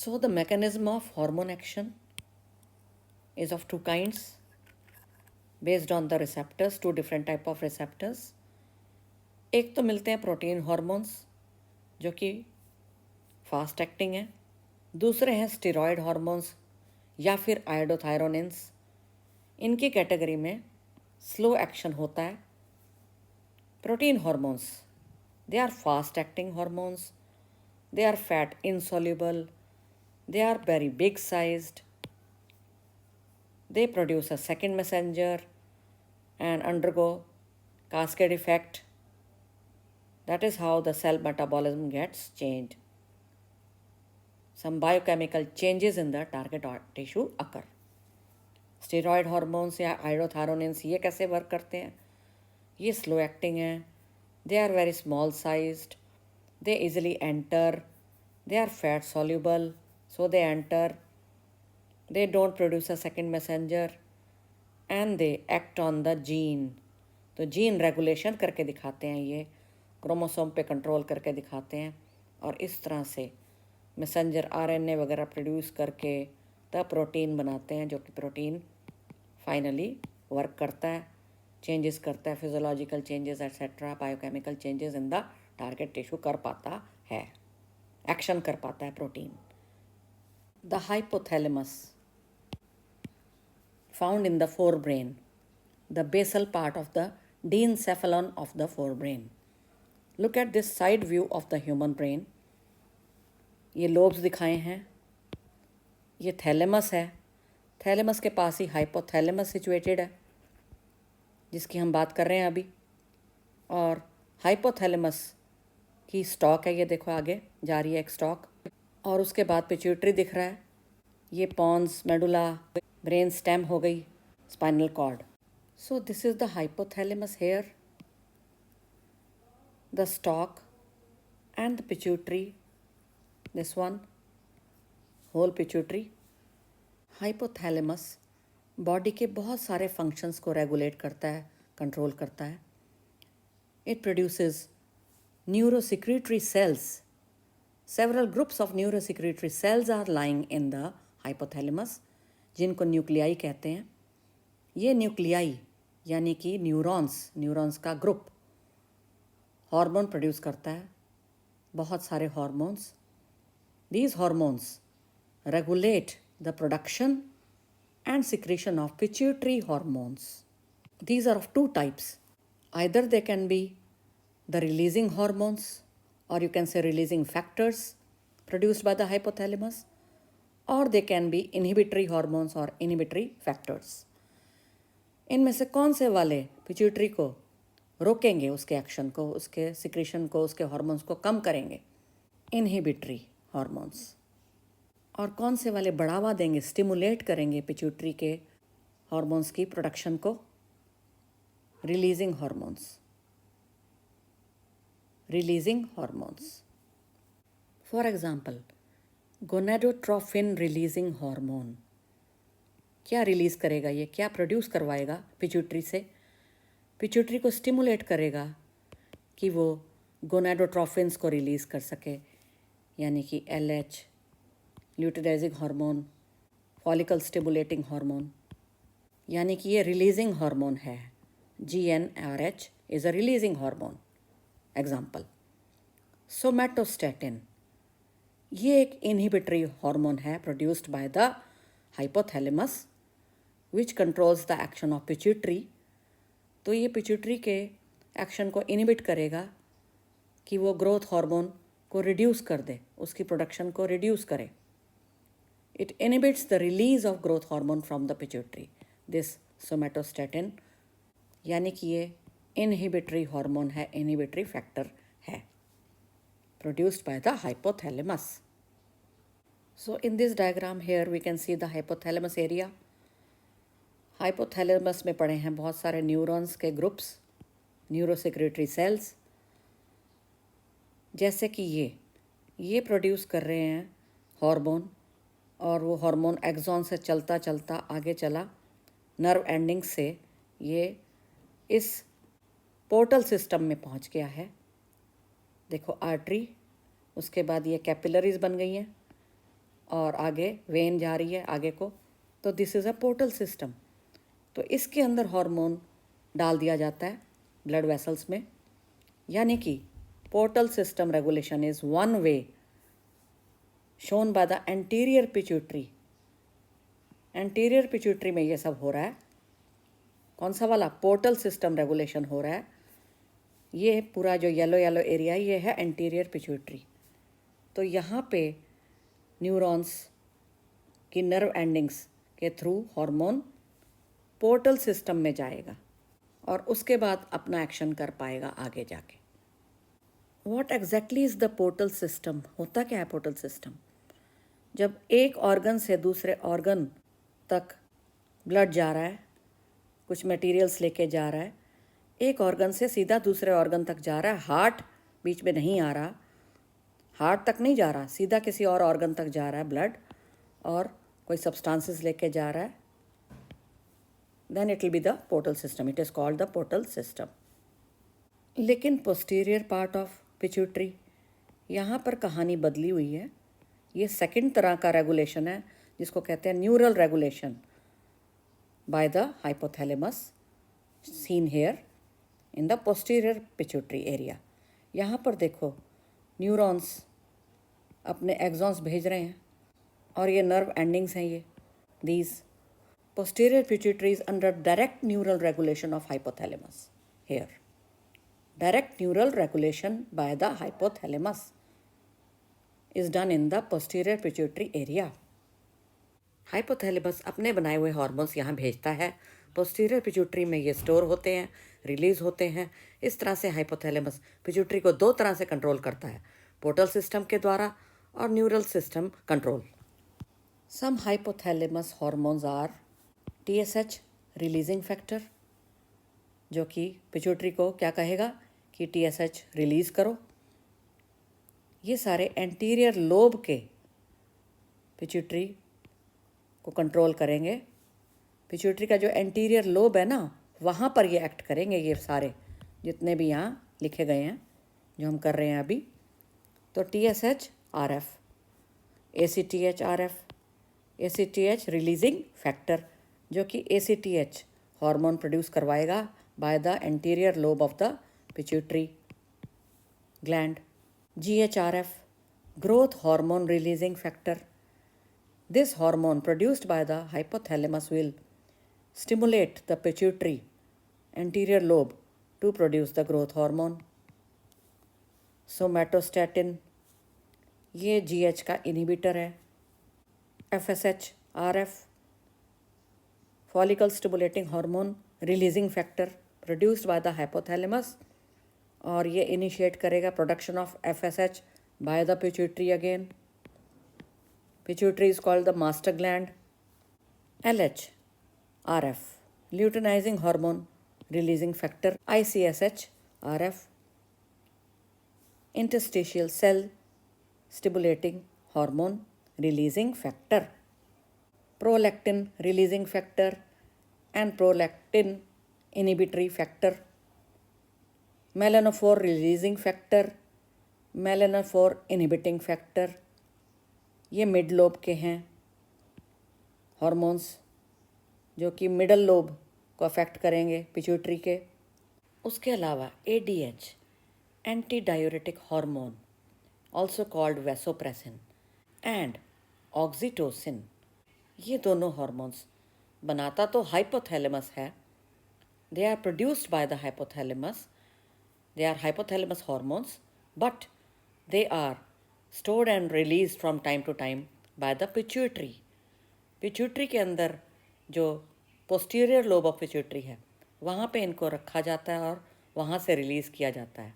So the mechanism of hormone action is of two kinds based on the receptors, two different type of receptors. एक तो मिलते हैं protein hormones जो कि fast acting है, दूसरे हैं स्टेरॉयड हॉर्मोन्स या फिर आयोडोथायरोनिन्स। इनकी कैटेगरी में स्लो एक्शन होता है। Protein hormones, they are fast acting hormones, they are fat insoluble, they are very big sized, they produce a second messenger and undergo cascade effect. That is how the cell metabolism gets changed. Some biochemical changes in the target tissue occur. Steroid hormones या आयोडोथायरोनिन्स ये कैसे work करते हैं? ये slow acting है, they are very small sized, they easily enter, they are fat soluble, so they enter, they don't produce a second messenger and they act on the gene. तो gene regulation करके दिखाते हैं, ये chromosome पे control करके दिखाते हैं और इस तरह से मैसेंजर आरएनए वगैरह प्रोड्यूस करके तब प्रोटीन बनाते हैं, जो कि प्रोटीन फाइनली वर्क करता है, चेंजेस करता है, physiological changes etcetera, biochemical changes in the target tissue कर पाता है, एक्शन कर पाता है protein. The hypothalamus found in the forebrain, the basal part of the diencephalon of the forebrain. Look at this side view of the human brain. ये lobes दिखाए हैं, ये थैलेमस है, थैलेमस के पास ही हाइपोथैलेमस सिचुएटेड है जिसकी हम बात कर रहे हैं अभी, और हाइपोथैलेमस की स्टॉक है, ये देखो आगे जा रही है एक स्टॉक, और उसके बाद पिट्यूटरी दिख रहा है, ये पॉन्स, मेडुला, ब्रेन स्टेम हो गई, spinal cord. So this is the hypothalamus here, the stalk and the pituitary, this one, whole pituitary. Hypothalamus body के बहुत सारे फंक्शंस को रेगुलेट करता है, कंट्रोल करता है. It produces neurosecretory cells. Several groups of neurosecretory cells are lying in the hypothalamus, जिनको nuclei कहते हैं. ये न्यूक्लियाई यानी कि न्यूरॉन्स का ग्रुप हार्मोन प्रोड्यूस करता है, बहुत सारे hormones. These hormones regulate the production and secretion of pituitary hormones. These are of two types. Either they can be the releasing hormones और you can say releasing factors produced by the hypothalamus, और they can be inhibitory hormones और inhibitory factors. इनमें से कौन से वाले pituitary को रोकेंगे, उसके एक्शन को, उसके सिक्रीशन को, उसके हार्मोन्स को कम करेंगे? Inhibitory hormones. और कौन से वाले बढ़ावा देंगे, स्टिमुलेट करेंगे पिट्यूटरी के हार्मोन्स की प्रोडक्शन को? Releasing hormones. Releasing hormones, for example gonadotrophin releasing hormone. क्या रिलीज़ करेगा ये, क्या प्रोड्यूस करवाएगा पिट्यूटरी से? पिट्यूटरी को स्टिमुलेट करेगा कि वो गोनेडोट्रोफिन्स को रिलीज़ कर सके, यानी कि LH, luteinizing hormone, follicle stimulating hormone, यानी कि ये रिलीजिंग हार्मोन है. GnRH is a releasing hormone. Example somatostatin, ये एक इनहिबिटरी हार्मोन है produced by the hypothalamus which controls the action of pituitary. तो ये पिट्यूटरी के एक्शन को इनहिबिट करेगा कि वो ग्रोथ हार्मोन को रिड्यूस कर दे, उसकी प्रोडक्शन को रिड्यूस करे. It inhibits the release of growth hormone from the pituitary, this somatostatin, यानी कि ये इनहिबिटरी हार्मोन है, इनहिबिटरी फैक्टर है, produced by the hypothalamus. So in this diagram here we can see the hypothalamus area. Hypothalamus में पड़े हैं बहुत सारे न्यूरॉन्स के ग्रुप्स, न्यूरोसेक्रेटरी सेल्स, जैसे कि ये प्रोड्यूस कर रहे हैं हार्मोन, और वो हार्मोन एक्सॉन से चलता चलता आगे चला, नर्व एंडिंग से ये इस पोर्टल सिस्टम में पहुंच गया है. देखो आर्टरी, उसके बाद ये कैपिलरीज बन गई हैं, और आगे वेन जा रही है आगे को, तो this is a portal system. तो इसके अंदर हार्मोन डाल दिया जाता है ब्लड वेसल्स में, यानी कि portal system regulation is one way shown by the anterior pituitary. Anterior pituitary में ये सब हो रहा है। कौन सा वाला? पोर्टल सिस्टम रेगुलेशन हो रहा है। ये पूरा जो येलो येलो एरिया ये है एंटीरियर पिट्यूटरी। तो यहाँ पे न्यूरॉन्स की नर्व एंडिंग्स के थ्रू हार्मोन पोर्टल सिस्टम में जाएगा और उसके बाद अपना एक्शन कर पाएगा आगे जाके। What exactly is the portal system? होता क्या है पोर्टल सिस्टम? जब एक ऑर्गन से दूसरे ऑर्गन तक ब्लड जा रहा है, कुछ मटेरियल्स लेके जा रहा है, एक ऑर्गन से सीधा दूसरे ऑर्गन तक जा रहा है, हार्ट बीच में नहीं आ रहा, हार्ट तक नहीं जा रहा, सीधा किसी और ऑर्गन तक जा रहा है ब्लड और कोई सब्सटेंसेस लेके जा रहा है, then it will be the portal system. It is called the portal system. लेकिन पोस्टीरियर पार्ट ऑफ पिट्यूटरी, यहाँ पर कहानी बदली हुई है। ये सेकंड तरह का रेगुलेशन है जिसको कहते हैं neural regulation bye the hypothalamus, seen here in the posterior pituitary area. यहाँ पर देखो न्यूरॉन्स अपने एक्सॉन्स भेज रहे हैं और ये नर्व एंडिंग्स हैं। ये these posterior pituitary is under direct neural regulation of hypothalamus here. Direct neural regulation by the hypothalamus is done in the posterior pituitary area. Hypothalamus अपने बनाए हुए हार्मोन्स यहाँ भेजता है, posterior pituitary में ये स्टोर होते हैं, रिलीज होते हैं। इस तरह से हाइपोथैलेमस पिट्यूटरी को दो तरह से कंट्रोल करता है, पोर्टल सिस्टम के द्वारा और neural system control. Some hypothalamus hormones are TSH releasing factor, जो कि पिट्यूटरी को क्या कहेगा कि TSH रिलीज़ करो। ये सारे एंटीरियर लोब के पिट्यूटरी को कंट्रोल करेंगे। पिट्यूटरी का जो एंटीरियर लोब है ना, वहाँ पर ये एक्ट करेंगे। ये सारे जितने भी यहाँ लिखे गए हैं जो हम कर रहे हैं अभी, तो TSH RF, ACTH RF, ACTH releasing factor जो कि ACTH हार्मोन प्रोड्यूस करवाएगा by the anterior lobe of the pituitary gland. GHRF growth hormone releasing factor, this hormone produced by the hypothalamus will stimulate the pituitary anterior lobe to produce the growth hormone. Somatostatin ये GH का inhibitor है। FSH RF follicle stimulating hormone releasing factor produced by the hypothalamus, और ये initiate करेगा production of FSH by the pituitary again. Pituitary is called the master gland. LH RF luteinizing hormone releasing factor, ICSH RF interstitial cell stimulating hormone releasing factor, prolactin releasing factor and prolactin inhibitory factor, melanophore releasing factor, melanophore inhibiting factor। ये mid lobe के हैं hormones जो कि middle lobe को affect करेंगे pituitary के। उसके अलावा ADH anti diuretic hormone also called vasopressin and oxytocin, ये दोनों हार्मोन्स बनाता तो हाइपोथैलेमस है। They are produced by the hypothalamus, they are hypothalamus hormones, but they are stored and release from time to time by the pituitary. Pituitary के अंदर जो posterior lobe of pituitary है वहाँ पे इनको रखा जाता है और वहाँ से रिलीज़ किया जाता है।